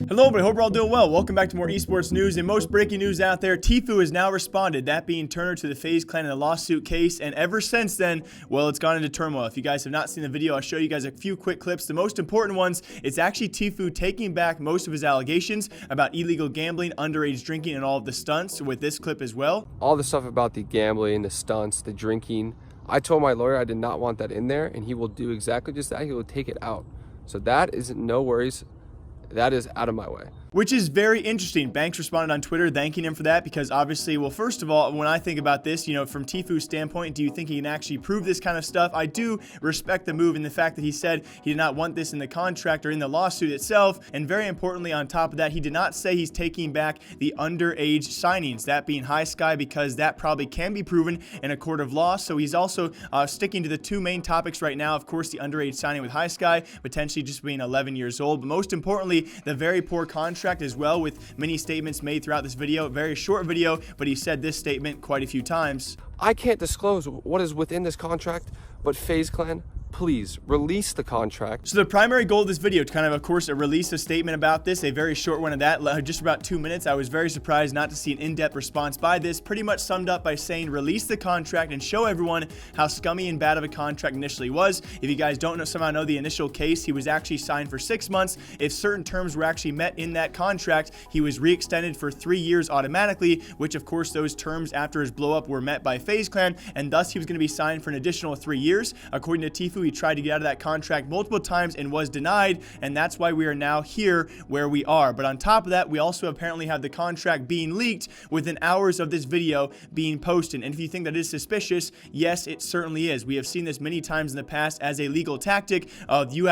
Hello everybody, hope you're all doing well. Welcome back to more esports news and most breaking news out there. Tfue has now responded, that being Turner, to the FaZe Clan in a lawsuit case, and ever since then, well, it's gone into turmoil. If you guys have not seen the video, I'll show you guys a few quick clips. The most important ones, it's actually Tfue taking back most of his allegations about illegal gambling, underage drinking, and all of the stunts with this clip as well. All the stuff about the gambling, the stunts, the drinking, I told my lawyer I did not want that in there, and he will do exactly just that. He will take it out. So that is no worries. That is out of my way. Which is very interesting. Banks responded on Twitter thanking him for that because obviously, well, first of all, when I think about this, from Tfue's standpoint, do you think he can actually prove this kind of stuff? I do respect the move and the fact that he said he did not want this in the contract or in the lawsuit itself. And very importantly, on top of that, he did not say he's taking back the underage signings, that being High Sky, because that probably can be proven in a court of law. So he's also sticking to the two main topics right now. Of course, the underage signing with High Sky, potentially just being 11 years old. But most importantly, the very poor contract as well, with many statements made throughout this video. Very short video, but he said this statement quite a few times. I can't disclose what is within this contract, but FaZe Clan, please release the contract. So the primary goal of this video to kind of course, release a statement about this, a very short one of that, just about 2 minutes. I was very surprised not to see an in-depth response by this. Pretty much summed up by saying, release the contract and show everyone how scummy and bad of a contract initially was. If you guys don't somehow know the initial case, he was actually signed for 6 months. If certain terms were actually met in that contract, he was re-extended for 3 years automatically, which of course those terms after his blow up were met by FaZe Clan, and thus he was going to be signed for an additional 3 years. According to Tfue, he tried to get out of that contract multiple times and was denied, and that's why we are now here where we are. But on top of that, we also apparently have the contract being leaked within hours of this video being posted. And if you think that is suspicious, yes, it certainly is. We have seen this many times in the past as a legal tactic of you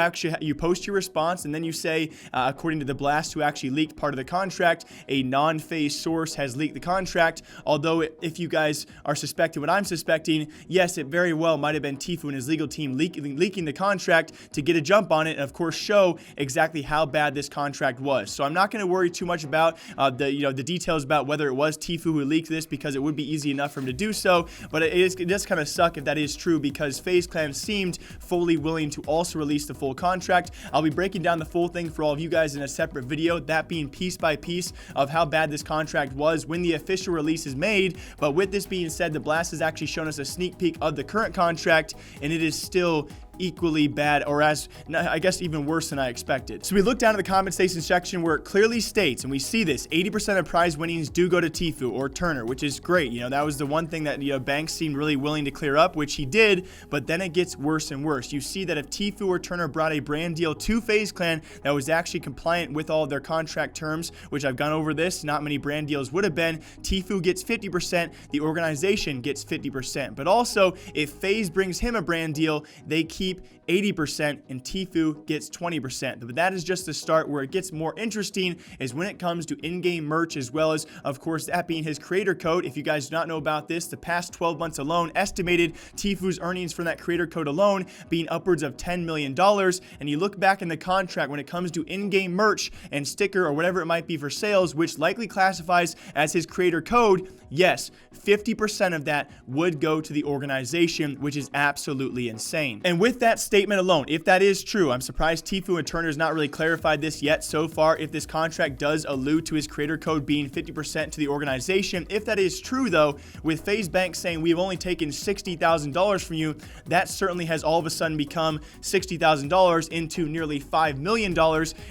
post your response and then you say, according to the blast who actually leaked part of the contract, a non-FaZe source has leaked the contract. Although if you guys are suspecting what I'm suspecting, yes, it very well might have been Tfue and his legal team leaking the contract to get a jump on it and of course show exactly how bad this contract was. So I'm not going to worry too much about the details about whether it was Tfue who leaked this, because it would be easy enough for him to do so. But it does kind of suck if that is true, because FaZe Clan seemed fully willing to also release the full contract. I'll be breaking down the full thing for all of you guys in a separate video, that being piece by piece of how bad this contract was when the official release is made. But with this being said, the blast has actually shown us a sneak peek of the current contract, and it is still equally bad, or as I guess even worse than I expected. So we look down at the compensation section where it clearly states, and we see this, 80% of prize winnings do go to Tfue or Turner, which is great. That was the one thing that Banks seemed really willing to clear up, which he did. But then it gets worse and worse. You see that if Tfue or Turner brought a brand deal to FaZe Clan that was actually compliant with all of their contract terms, which I've gone over this, not many brand deals would have been, Tfue gets 50%, the organization gets 50%. But also, if FaZe brings him a brand deal, they keep 80% and Tfue gets 20%. But that is just the start. Where it gets more interesting is when it comes to in-game merch, as well as, of course, that being his creator code. If you guys do not know about this, the past 12 months alone estimated Tfue's earnings from that creator code alone being upwards of $10 million. And you look back in the contract when it comes to in-game merch and sticker or whatever it might be for sales, which likely classifies as his creator code, yes, 50% of that would go to the organization, which is absolutely insane. And with that statement alone, if that is true, I'm surprised Tfue and Turner has not really clarified this yet so far. If this contract does allude to his creator code being 50% to the organization, if that is true though, with FaZe Bank saying we've only taken $60,000 from you, that certainly has all of a sudden become $60,000 into nearly $5 million.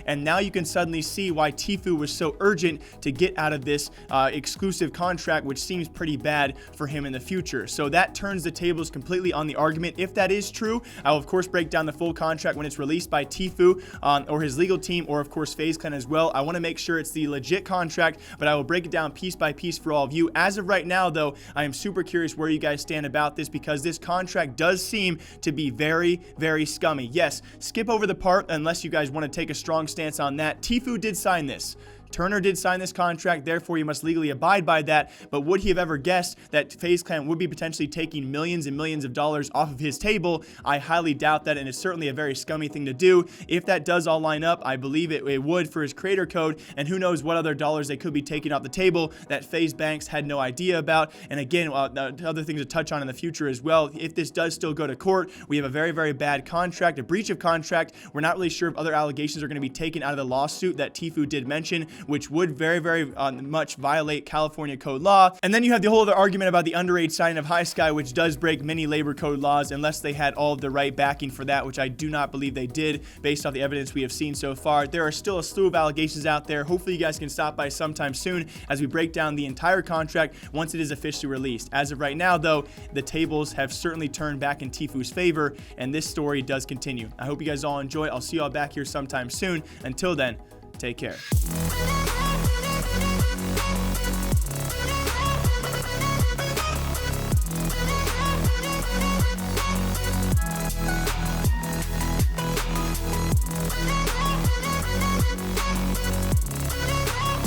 And now you can suddenly see why Tfue was so urgent to get out of this exclusive contract, which seems pretty bad for him in the future. So that turns the tables completely on the argument. If that is true, I will of course break down the full contract when it's released by Tfue or his legal team, or of course FaZe Clan as well. I want to make sure it's the legit contract, but I will break it down piece by piece for all of you. As of right now though, I am super curious where you guys stand about this, because this contract does seem to be very, very scummy. Yes, skip over the part unless you guys want to take a strong stance on that. Tfue did sign this. Turner did sign this contract, therefore he must legally abide by that. But would he have ever guessed that FaZe Clan would be potentially taking millions and millions of dollars off of his table? I highly doubt that, and it's certainly a very scummy thing to do. If that does all line up, I believe it would for his creator code, and who knows what other dollars they could be taking off the table that FaZe Banks had no idea about. And again, other things to touch on in the future as well. If this does still go to court, we have a very, very bad contract, a breach of contract. We're not really sure if other allegations are going to be taken out of the lawsuit that Tfue did mention, which would very, very much violate California code law. And then you have the whole other argument about the underage signing of High Sky, which does break many labor code laws unless they had all of the right backing for that, which I do not believe they did based off the evidence we have seen so far. There are still a slew of allegations out there. Hopefully you guys can stop by sometime soon as we break down the entire contract once it is officially released. As of right now, though, the tables have certainly turned back in Tfue's favor, and this story does continue. I hope you guys all enjoy. I'll see you all back here sometime soon. Until then, take care.